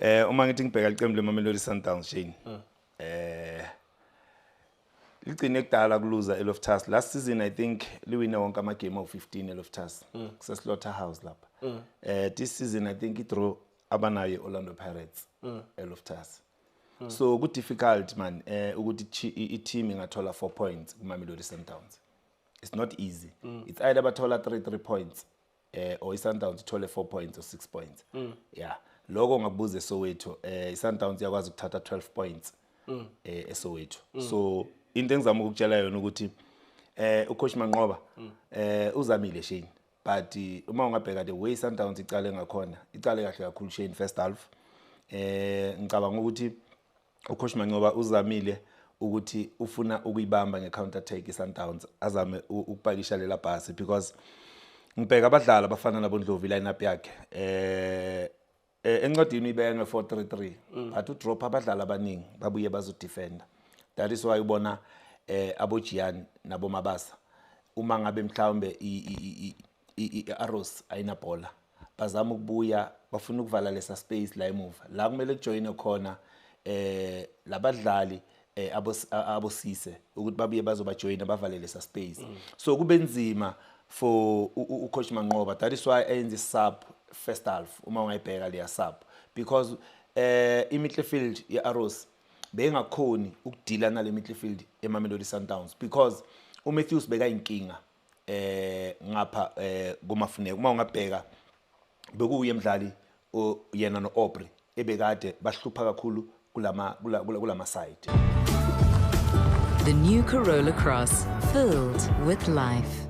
Uma ngithi ngibheka iqembu leMamelodi Sundowns Shane. Ligcine kudala kuluza eLoftus. Last season I think liwina wonke ama game of 15 eLoftus. Kuse Slaughterhouse lapha. This season I think draw abanayo Orlando Pirates eLoftus. So good difficult man ukuthi i-team ingathola 4 points kuMamelodi Sundowns. It's not easy. It's either bathola 3 points or iSundowns ithole 4 points or 6 points. Yeah. Lokho ngakubuza eSoweto iSundowns yakwazi ukuthatha 12 points eSoweto. So into engizama ukutshela yona ukuthi ucoach Manqoba uzamile Shane, but uma ungabheka the way Sundowns icale ngakhona icale kahle kakhulu Shane first half. Ngicabanga ukuthi ucoach Manqoba uzamile ukuthi ufuna ukuyibamba ngecounter attack iSundowns azame ukupakisha lela bhasi because ngibheka abadlali abafana nabondlovu lineup yakhe encwadini ibeka nge-4-3-3 but udrop abadlali abaningi babuye bazodefenda. That is why ubona abojian nabo Mabasa uma ngabe mhlawumbe i-Arrows ayina bhola bazama ukubuya bafuna ukuvala lesa space la emuva la kumele kujoyine khona labadlali abosise ukuthi babuye bazobajoyina bavale lesa space. So kube nzima for ucoach Manqoba. That is why enze sub first half uma ungayibheka leya sub because i-midfield ye-Arrows bengakhoni ukudila nale midfield eMamelodi Sundowns because uMatthews beka inkinga ngapha kumafuneka uma ungabheka bekuye emdlali yena noAubrey ebekade bahlupha kakhulu kulama side. The new Corolla Cross, filled with life.